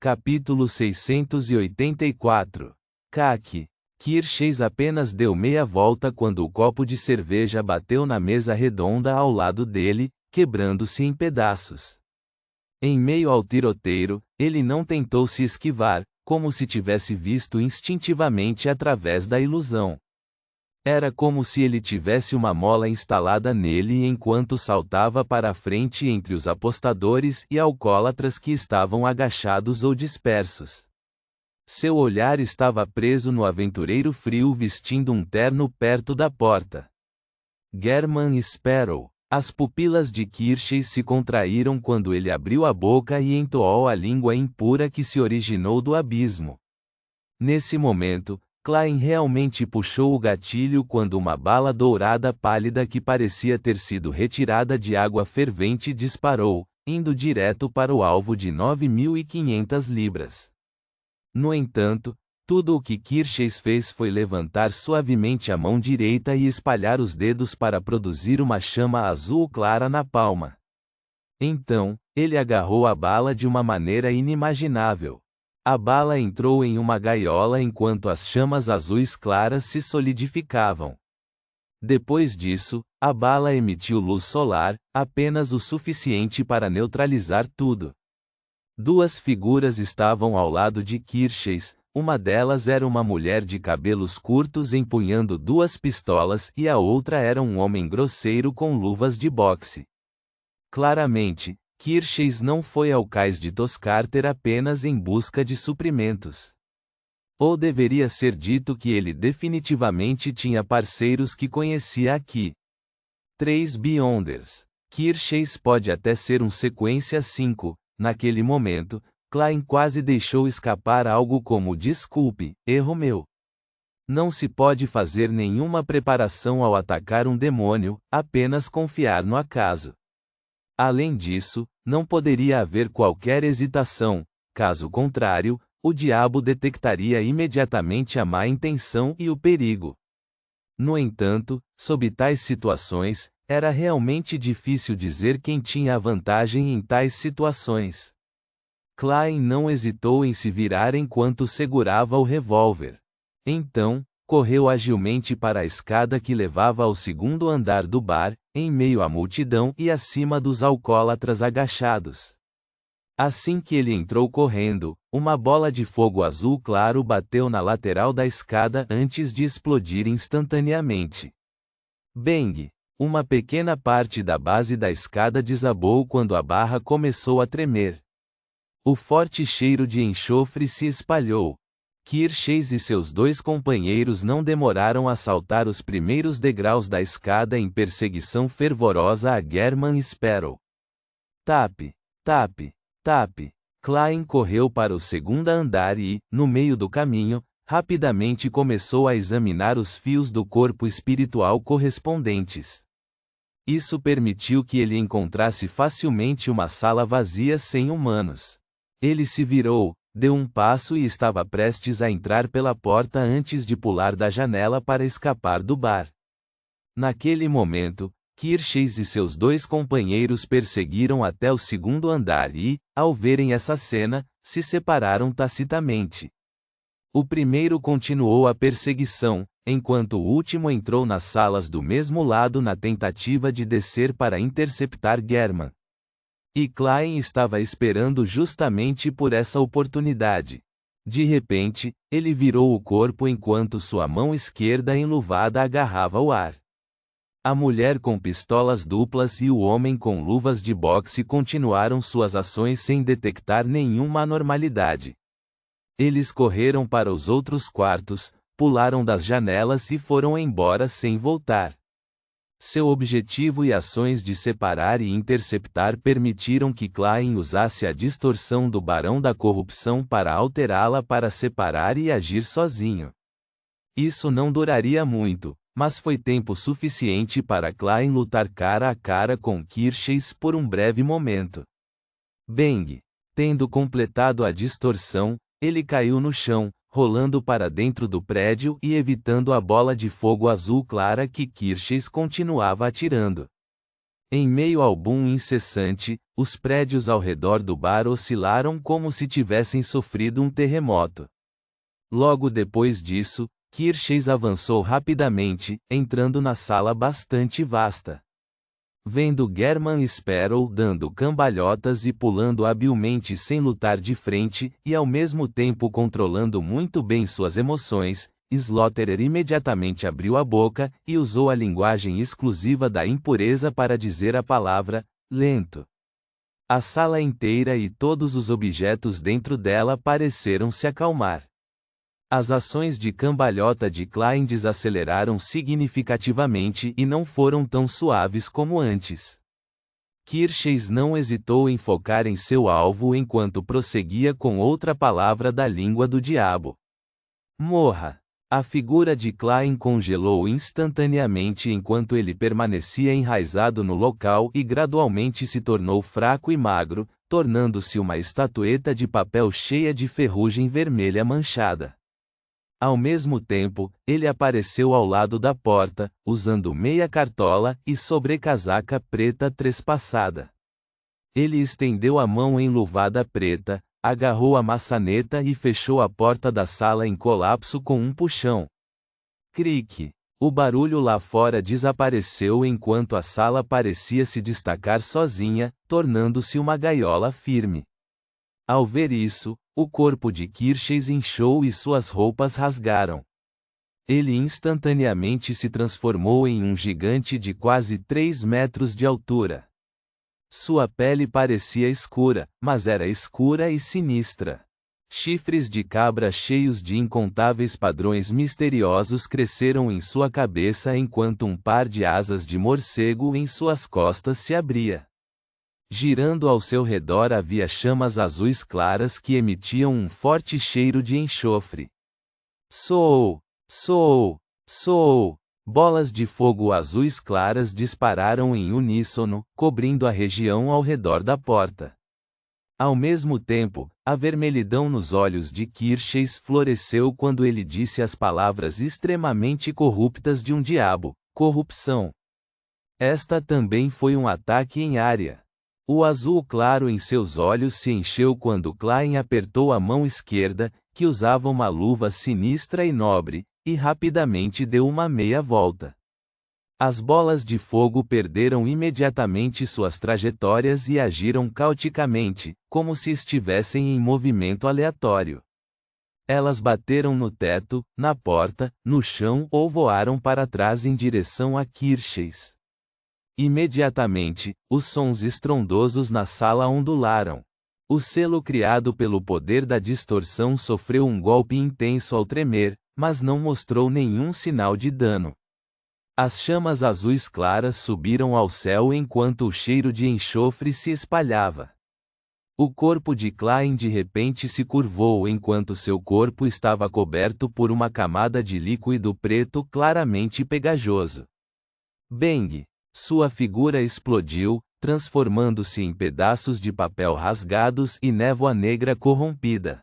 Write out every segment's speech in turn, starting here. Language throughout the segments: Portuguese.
Capítulo 684. CAC. Kirchhoff apenas deu meia volta quando o copo de cerveja bateu na mesa redonda ao lado dele, quebrando-se em pedaços. Em meio ao tiroteio, ele não tentou se esquivar, como se tivesse visto instintivamente através da ilusão. Era como se ele tivesse uma mola instalada nele enquanto saltava para a frente entre os apostadores e alcoólatras que estavam agachados ou dispersos. Seu olhar estava preso no aventureiro frio vestindo um terno perto da porta. German Sparrow. As pupilas de Kirchhoff se contraíram quando ele abriu a boca e entoou a língua impura que se originou do abismo. Nesse momento, Klein realmente puxou o gatilho quando uma bala dourada pálida que parecia ter sido retirada de água fervente disparou, indo direto para o alvo de 9.500 libras. No entanto, tudo o que Kirchhoff fez foi levantar suavemente a mão direita e espalhar os dedos para produzir uma chama azul clara na palma. Então, ele agarrou a bala de uma maneira inimaginável. A bala entrou em uma gaiola enquanto as chamas azuis claras se solidificavam. Depois disso, a bala emitiu luz solar, apenas o suficiente para neutralizar tudo. Duas figuras estavam ao lado de Kirchhoff, uma delas era uma mulher de cabelos curtos empunhando duas pistolas e a outra era um homem grosseiro com luvas de boxe. Claramente, Kirchhoff não foi ao cais de Toscarter apenas em busca de suprimentos. Ou deveria ser dito que ele definitivamente tinha parceiros que conhecia aqui. 3 Beyonders. Kirchhoff pode até ser um sequência 5, naquele momento, Klein quase deixou escapar algo como desculpe, erro meu. Não se pode fazer nenhuma preparação ao atacar um demônio, apenas confiar no acaso. Além disso, não poderia haver qualquer hesitação, caso contrário, o diabo detectaria imediatamente a má intenção e o perigo. No entanto, sob tais situações, era realmente difícil dizer quem tinha a vantagem em tais situações. Klein não hesitou em se virar enquanto segurava o revólver. Então, correu agilmente para a escada que levava ao segundo andar do bar, em meio à multidão e acima dos alcoólatras agachados. Assim que ele entrou correndo, uma bola de fogo azul claro bateu na lateral da escada antes de explodir instantaneamente. Bang! Uma pequena parte da base da escada desabou quando a barra começou a tremer. O forte cheiro de enxofre se espalhou. Kirchhoff e seus dois companheiros não demoraram a saltar os primeiros degraus da escada em perseguição fervorosa a German Sparrow. Tap, tap, tap. Klein correu para o segundo andar e, no meio do caminho, rapidamente começou a examinar os fios do corpo espiritual correspondentes. Isso permitiu que ele encontrasse facilmente uma sala vazia sem humanos. Ele se virou, deu um passo e estava prestes a entrar pela porta antes de pular da janela para escapar do bar. Naquele momento, Kirchhoff e seus dois companheiros perseguiram até o segundo andar e, ao verem essa cena, se separaram tacitamente. O primeiro continuou a perseguição, enquanto o último entrou nas salas do mesmo lado na tentativa de descer para interceptar German. E Klein estava esperando justamente por essa oportunidade. De repente, ele virou o corpo enquanto sua mão esquerda enluvada agarrava o ar. A mulher com pistolas duplas e o homem com luvas de boxe continuaram suas ações sem detectar nenhuma anormalidade. Eles correram para os outros quartos, pularam das janelas e foram embora sem voltar. Seu objetivo e ações de separar e interceptar permitiram que Klein usasse a distorção do barão da corrupção para alterá-la para separar e agir sozinho. Isso não duraria muito, mas foi tempo suficiente para Klein lutar cara a cara com Kirchhoff por um breve momento. Bang! Tendo completado a distorção, ele caiu no chão, rolando para dentro do prédio e evitando a bola de fogo azul clara que Kirchhoff continuava atirando. Em meio ao boom incessante, os prédios ao redor do bar oscilaram como se tivessem sofrido um terremoto. Logo depois disso, Xerxes avançou rapidamente, entrando na sala bastante vasta. Vendo German Sparrow dando cambalhotas e pulando habilmente sem lutar de frente, e ao mesmo tempo controlando muito bem suas emoções, Slaughter imediatamente abriu a boca e usou a linguagem exclusiva da impureza para dizer a palavra lento. A sala inteira e todos os objetos dentro dela pareceram se acalmar. As ações de cambalhota de Klein desaceleraram significativamente e não foram tão suaves como antes. Xerxes não hesitou em focar em seu alvo enquanto prosseguia com outra palavra da língua do diabo. Morra! A figura de Klein congelou instantaneamente enquanto ele permanecia enraizado no local e gradualmente se tornou fraco e magro, tornando-se uma estatueta de papel cheia de ferrugem vermelha manchada. Ao mesmo tempo, ele apareceu ao lado da porta, usando meia cartola e sobrecasaca preta trespassada. Ele estendeu a mão enluvada preta, agarrou a maçaneta e fechou a porta da sala em colapso com um puxão. Cric! O barulho lá fora desapareceu enquanto a sala parecia se destacar sozinha, tornando-se uma gaiola firme. Ao ver isso, o corpo de Xerxes inchou e suas roupas rasgaram. Ele instantaneamente se transformou em um gigante de quase 3 metros de altura. Sua pele parecia escura, mas era escura e sinistra. Chifres de cabra cheios de incontáveis padrões misteriosos cresceram em sua cabeça enquanto um par de asas de morcego em suas costas se abria. Girando ao seu redor havia chamas azuis claras que emitiam um forte cheiro de enxofre. Soou! Soou! Soou! Bolas de fogo azuis claras dispararam em uníssono, cobrindo a região ao redor da porta. Ao mesmo tempo, a vermelhidão nos olhos de Xerxes floresceu quando ele disse as palavras extremamente corruptas de um diabo: corrupção. Esta também foi um ataque em área. O azul claro em seus olhos se encheu quando Klein apertou a mão esquerda, que usava uma luva sinistra e nobre, e rapidamente deu uma meia volta. As bolas de fogo perderam imediatamente suas trajetórias e agiram caoticamente, como se estivessem em movimento aleatório. Elas bateram no teto, na porta, no chão ou voaram para trás em direção a Xerxes. Imediatamente, os sons estrondosos na sala ondularam. O selo criado pelo poder da distorção sofreu um golpe intenso ao tremer, mas não mostrou nenhum sinal de dano. As chamas azuis claras subiram ao céu enquanto o cheiro de enxofre se espalhava. O corpo de Klein de repente se curvou enquanto seu corpo estava coberto por uma camada de líquido preto claramente pegajoso. Bang! Sua figura explodiu, transformando-se em pedaços de papel rasgados e névoa negra corrompida.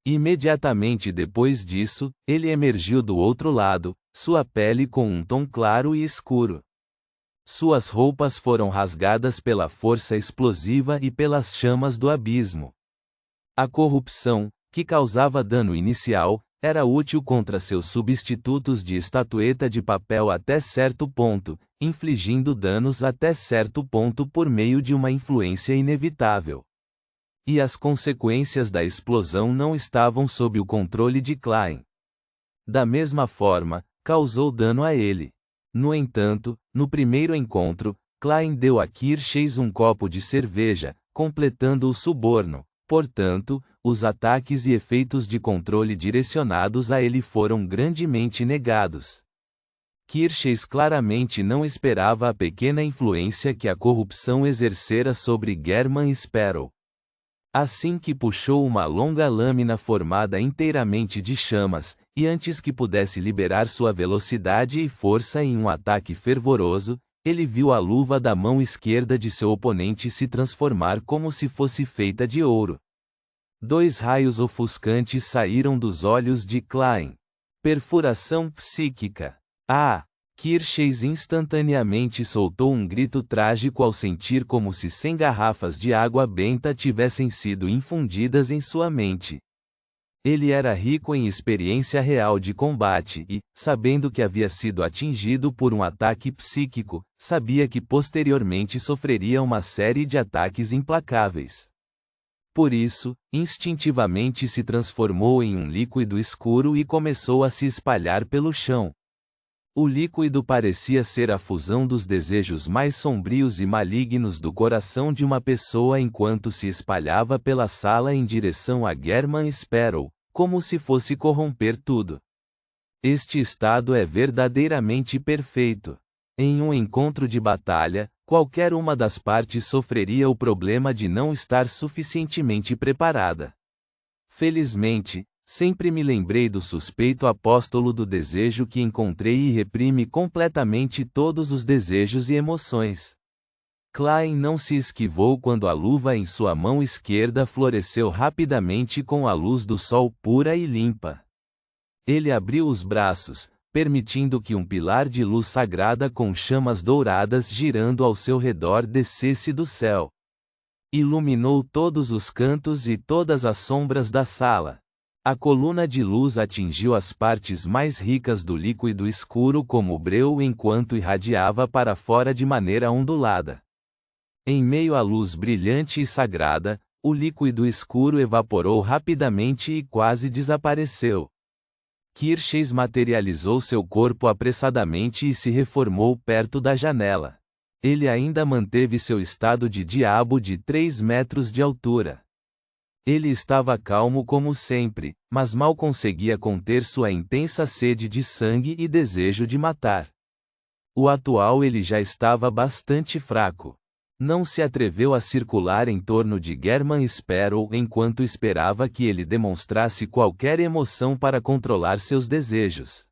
Imediatamente depois disso, ele emergiu do outro lado, sua pele com um tom claro e escuro. Suas roupas foram rasgadas pela força explosiva e pelas chamas do abismo. A corrupção, que causava dano inicial, era útil contra seus substitutos de estatueta de papel até certo ponto, infligindo danos até certo ponto por meio de uma influência inevitável. E as consequências da explosão não estavam sob o controle de Klein. Da mesma forma, causou dano a ele. No entanto, no primeiro encontro, Klein deu a Xerxes um copo de cerveja, completando o suborno. Portanto, os ataques e efeitos de controle direcionados a ele foram grandemente negados. Xerxes claramente não esperava a pequena influência que a corrupção exercera sobre German Sparrow. Assim que puxou uma longa lâmina formada inteiramente de chamas, e antes que pudesse liberar sua velocidade e força em um ataque fervoroso, ele viu a luva da mão esquerda de seu oponente se transformar como se fosse feita de ouro. 2 raios ofuscantes saíram dos olhos de Klein. Perfuração psíquica. Ah! Kirchhoff instantaneamente soltou um grito trágico ao sentir como se 100 garrafas de água benta tivessem sido infundidas em sua mente. Ele era rico em experiência real de combate e, sabendo que havia sido atingido por um ataque psíquico, sabia que posteriormente sofreria uma série de ataques implacáveis. Por isso, instintivamente se transformou em um líquido escuro e começou a se espalhar pelo chão. O líquido parecia ser a fusão dos desejos mais sombrios e malignos do coração de uma pessoa enquanto se espalhava pela sala em direção a German Sparrow, como se fosse corromper tudo. Este estado é verdadeiramente perfeito. Em um encontro de batalha, qualquer uma das partes sofreria o problema de não estar suficientemente preparada. Felizmente, sempre me lembrei do suspeito apóstolo do desejo que encontrei e reprime completamente todos os desejos e emoções. Klein não se esquivou quando a luva em sua mão esquerda floresceu rapidamente com a luz do sol pura e limpa. Ele abriu os braços, permitindo que um pilar de luz sagrada com chamas douradas girando ao seu redor descesse do céu. Iluminou todos os cantos e todas as sombras da sala. A coluna de luz atingiu as partes mais ricas do líquido escuro como breu enquanto irradiava para fora de maneira ondulada. Em meio à luz brilhante e sagrada, o líquido escuro evaporou rapidamente e quase desapareceu. Kirchhoff materializou seu corpo apressadamente e se reformou perto da janela. Ele ainda manteve seu estado de diabo de 3 metros de altura. Ele estava calmo como sempre, mas mal conseguia conter sua intensa sede de sangue e desejo de matar. O atual ele já estava bastante fraco. Não se atreveu a circular em torno de German Sparrow enquanto esperava que ele demonstrasse qualquer emoção para controlar seus desejos.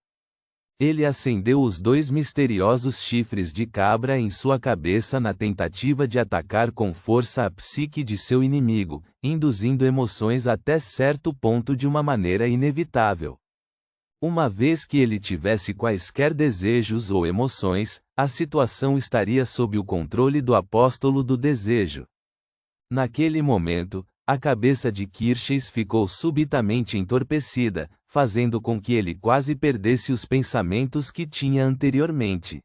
Ele acendeu os 2 misteriosos chifres de cabra em sua cabeça na tentativa de atacar com força a psique de seu inimigo, induzindo emoções até certo ponto de uma maneira inevitável. Uma vez que ele tivesse quaisquer desejos ou emoções, a situação estaria sob o controle do apóstolo do desejo. Naquele momento, a cabeça de Kirchhoff ficou subitamente entorpecida, fazendo com que ele quase perdesse os pensamentos que tinha anteriormente.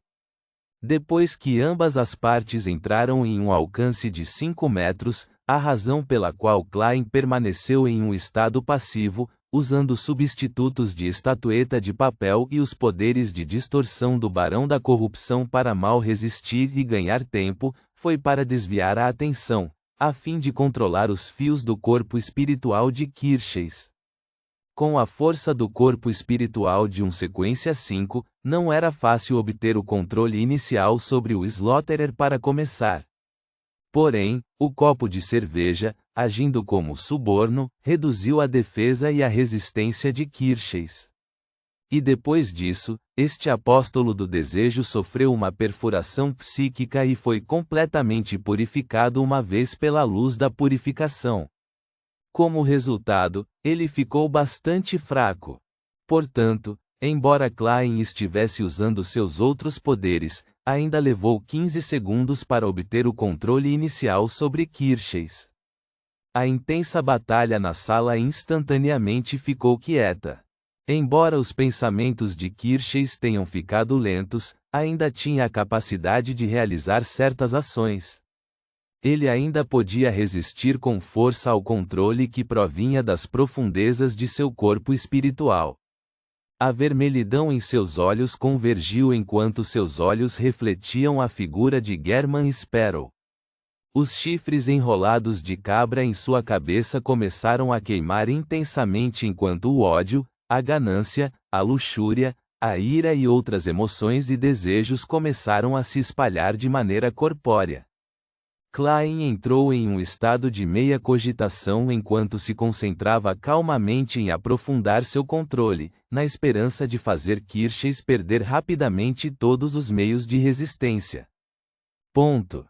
Depois que ambas as partes entraram em um alcance de 5 metros, a razão pela qual Klein permaneceu em um estado passivo, usando substitutos de estatueta de papel e os poderes de distorção do Barão da Corrupção para mal resistir e ganhar tempo, foi para desviar a atenção, a fim de controlar os fios do corpo espiritual de Kirchhoff. Com a força do corpo espiritual de um sequência 5, não era fácil obter o controle inicial sobre o Slaughterer para começar. Porém, o copo de cerveja, agindo como suborno, reduziu a defesa e a resistência de Kirchhoff. E depois disso, este apóstolo do desejo sofreu uma perfuração psíquica e foi completamente purificado uma vez pela luz da purificação. Como resultado, ele ficou bastante fraco. Portanto, embora Klein estivesse usando seus outros poderes, ainda levou 15 segundos para obter o controle inicial sobre Kirchhoff. A intensa batalha na sala instantaneamente ficou quieta. Embora os pensamentos de Kirchhoff tenham ficado lentos, ainda tinha a capacidade de realizar certas ações. Ele ainda podia resistir com força ao controle que provinha das profundezas de seu corpo espiritual. A vermelhidão em seus olhos convergiu enquanto seus olhos refletiam a figura de German Sparrow. Os chifres enrolados de cabra em sua cabeça começaram a queimar intensamente enquanto o ódio, a ganância, a luxúria, a ira e outras emoções e desejos começaram a se espalhar de maneira corpórea. Klein entrou em um estado de meia cogitação enquanto se concentrava calmamente em aprofundar seu controle, na esperança de fazer Kirchhoff perder rapidamente todos os meios de resistência. Ponto.